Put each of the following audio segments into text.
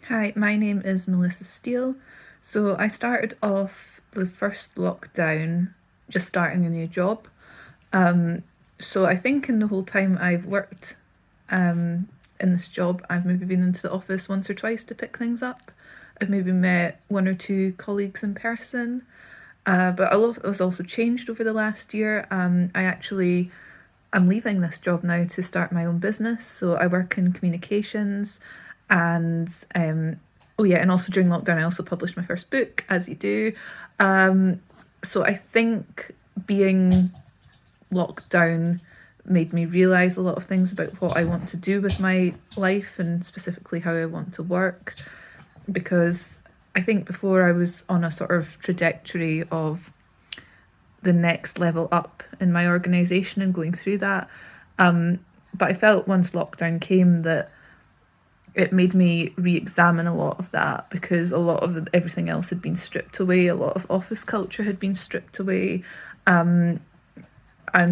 Hi, my name is Melissa Steele. So I started off the first lockdown just starting a new job. So I think in the whole time I've worked in this job, I've maybe been into the office once or twice to pick things up. I've maybe met one or two colleagues in person, but a lot has also changed over the last year. I'm leaving this job now to start my own business. So I work in communications and oh yeah, and also during lockdown I also published my first book, as you do. So I think being locked down made me realize a lot of things about what I want to do with my life and specifically how I want to work, because I think before I was on a sort of trajectory of the next level up in my organization and going through that. But I felt once lockdown came that it made me re-examine a lot of that, because a lot of everything else had been stripped away. A lot of office culture had been stripped away, and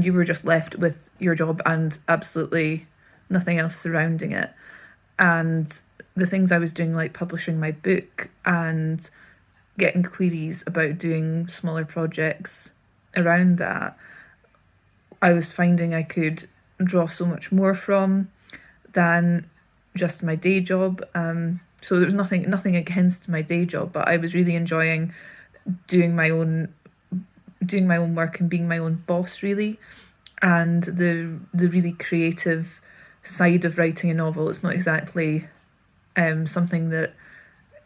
you were just left with your job and absolutely nothing else surrounding it. And the things I was doing, like publishing my book and getting queries about doing smaller projects around that, I was finding I could draw so much more from than just my day job. So there was nothing against my day job, but I was really enjoying doing my own work and being my own boss, really. And the really creative side of writing a novel, it's not exactly something that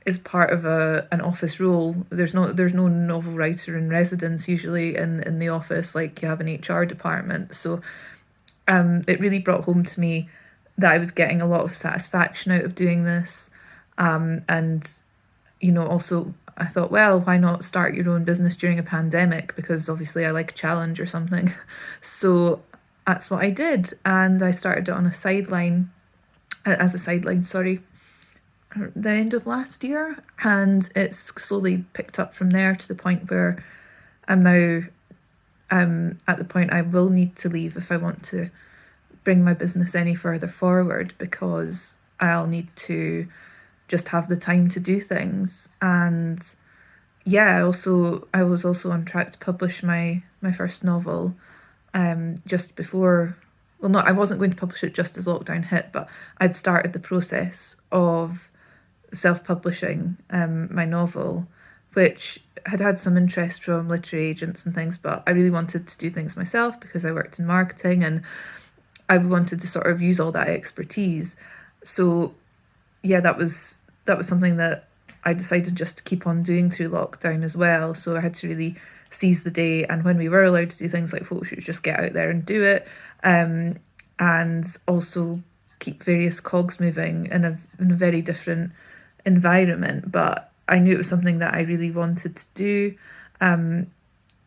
is part of an office role. There's no novel writer in residence usually in the office, like you have an HR department. So it really brought home to me that I was getting a lot of satisfaction out of doing this. And also I thought, well, why not start your own business during a pandemic? Because obviously I like a challenge or something. So that's what I did, and I started it on a sideline, as a sideline, sorry, the end of last year, and it's slowly picked up from there to the point where I'm now at the point I will need to leave if I want to bring my business any further forward, because I'll need to just have the time to do things. And yeah, I was also on track to publish my first novel just before. Well, no, I wasn't going to publish it just as lockdown hit, but I'd started the process of self-publishing my novel, which had some interest from literary agents and things, but I really wanted to do things myself because I worked in marketing and I wanted to sort of use all that expertise. So yeah, that was something that I decided just to keep on doing through lockdown as well. So I had to really seize the day, and when we were allowed to do things like photo shoots, just get out there and do it, and also keep various cogs moving in a very different environment. But I knew it was something that I really wanted to do.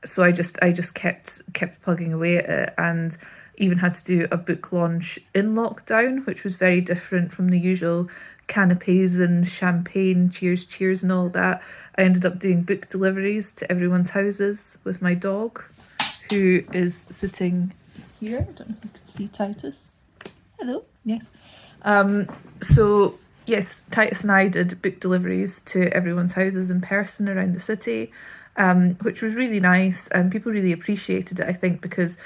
So I just kept plugging away at it, and even had to do a book launch in lockdown, which was very different from the usual canapes and champagne, cheers, and all that. I ended up doing book deliveries to everyone's houses with my dog, who is sitting here. I don't know if you can see Titus. Hello. Yes. So yes, Titus and I did book deliveries to everyone's houses in person around the city, which was really nice, and people really appreciated it, I think, because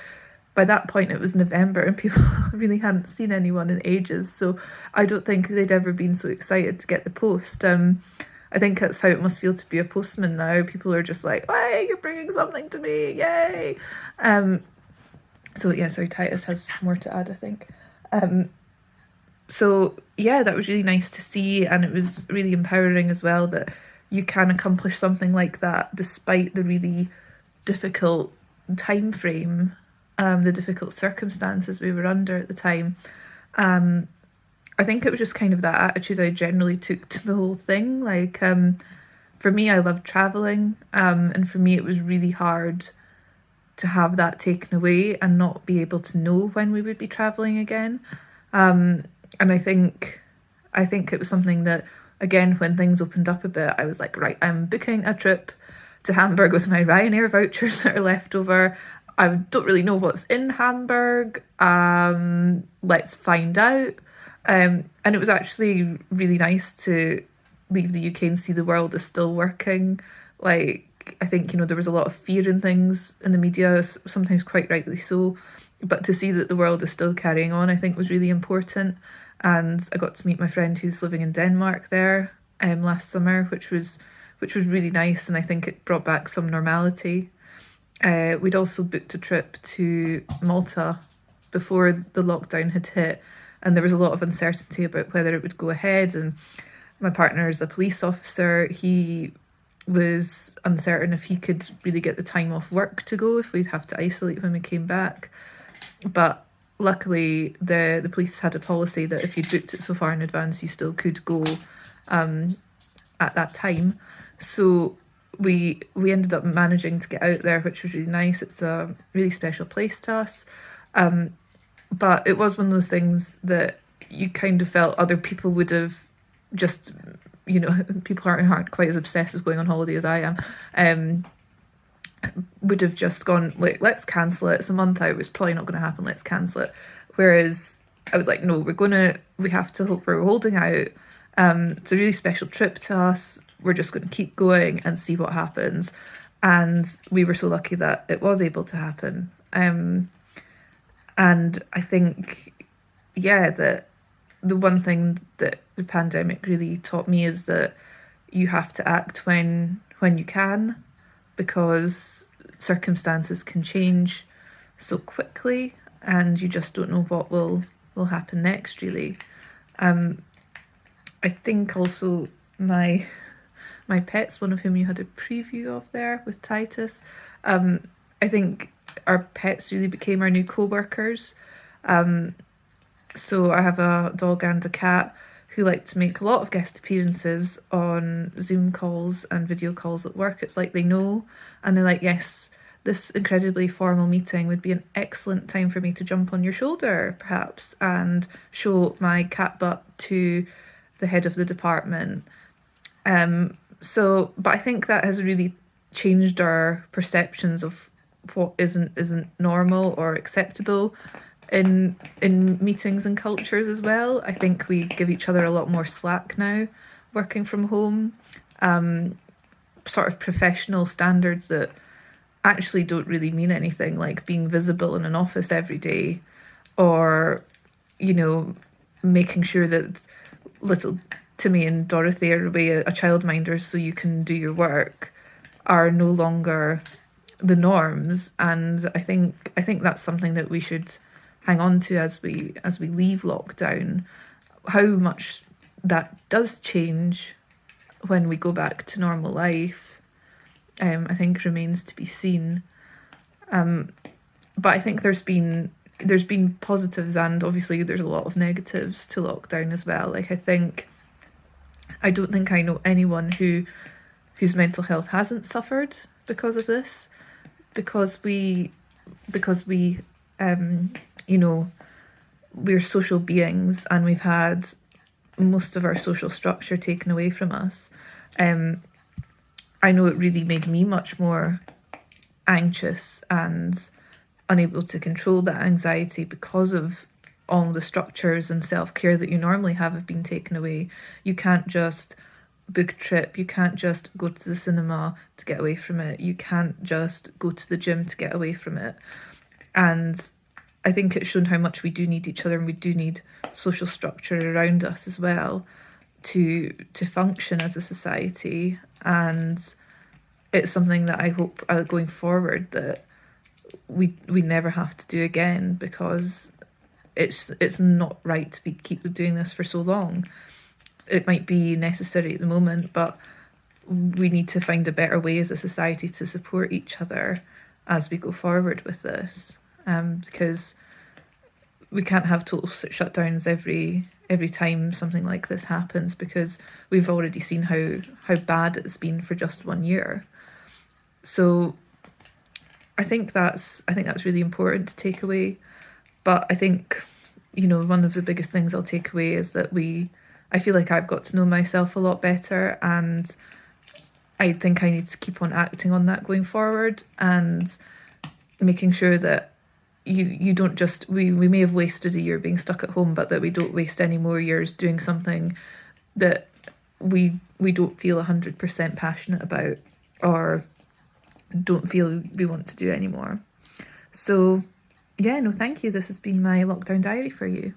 by that point it was November and people really hadn't seen anyone in ages. So I don't think they'd ever been so excited to get the post. I think that's how it must feel to be a postman now. People are just like, hey, you're bringing something to me, yay. So yeah, sorry, Titus has more to add, I think. So yeah, that was really nice to see, and it was really empowering as well that you can accomplish something like that despite the really difficult time frame, the difficult circumstances we were under at the time. I think it was just kind of that attitude I generally took to the whole thing. Like, for me, I love traveling, and for me, it was really hard to have that taken away and not be able to know when we would be traveling again. And I think it was something that, again, when things opened up a bit, I was like, right, I'm booking a trip to Hamburg with my Ryanair vouchers that are left over. I don't really know what's in Hamburg. Let's find out. And it was actually really nice to leave the UK and see the world is still working. Like, I think, you know, there was a lot of fear in things in the media, sometimes quite rightly so, but to see that the world is still carrying on, I think was really important. And I got to meet my friend who's living in Denmark there last summer, which was really nice, and I think it brought back some normality. We'd also booked a trip to Malta before the lockdown had hit, and there was a lot of uncertainty about whether it would go ahead. And my partner's a police officer. He was uncertain if he could really get the time off work to go, if we'd have to isolate when we came back. But luckily, the police had a policy that if you'd booked it so far in advance, you still could go at that time. So we ended up managing to get out there, which was really nice. It's a really special place to us. But it was one of those things that you kind of felt other people would have just, you know, people aren't quite as obsessed with going on holiday as I am, would have just gone, like, let's cancel it. It's a month out. It's probably not going to happen. Let's cancel it. Whereas I was like, no, we have to, we're holding out. It's a really special trip to us. We're just going to keep going and see what happens. And we were so lucky that it was able to happen. And I think, yeah, that the one thing that the pandemic really taught me is that you have to act when you can, because circumstances can change so quickly and you just don't know what will happen next, really. I think also my pets, one of whom you had a preview of there with Titus, I think our pets really became our new co-workers. So I have a dog and a cat who like to make a lot of guest appearances on Zoom calls and video calls at work. It's like they know, and they're like, yes, this incredibly formal meeting would be an excellent time for me to jump on your shoulder, perhaps, and show my cat butt to the head of the department. But I think that has really changed our perceptions of what isn't normal or acceptable in meetings and cultures as well. I think we give each other a lot more slack now, working from home. Sort of professional standards that actually don't really mean anything, like being visible in an office every day, or, you know, making sure that little Timmy and Dorothy are away a childminder so you can do your work, are no longer the norms. And I think that's something that we should hang on to as we leave lockdown. How much that does change when we go back to normal life, I think remains to be seen. But I think there's been positives, and obviously there's a lot of negatives to lockdown as well. Like, I don't think I know anyone whose mental health hasn't suffered because of this, because we you know, we're social beings and we've had most of our social structure taken away from us. I know it really made me much more anxious and unable to control that anxiety because of all the structures and self-care that you normally have been taken away. You can't just book a trip, you can't just go to the cinema to get away from it, you can't just go to the gym to get away from it. And I think it's shown how much we do need each other, and we do need social structure around us as well to function as a society. And it's something that I hope going forward that we never have to do again, because it's not right to keep doing this for so long. It might be necessary at the moment, but we need to find a better way as a society to support each other as we go forward with this, because we can't have total shutdowns every time something like this happens, because we've already seen how bad it's been for just 1 year. So I think that's really important to take away. But I think, you know, one of the biggest things I'll take away is that I feel like I've got to know myself a lot better, and I think I need to keep on acting on that going forward, and making sure that you don't just, we may have wasted a year being stuck at home, but that we don't waste any more years doing something that we don't feel 100% passionate about, or don't feel we want to do anymore. So yeah, no, thank you. This has been my lockdown diary for you.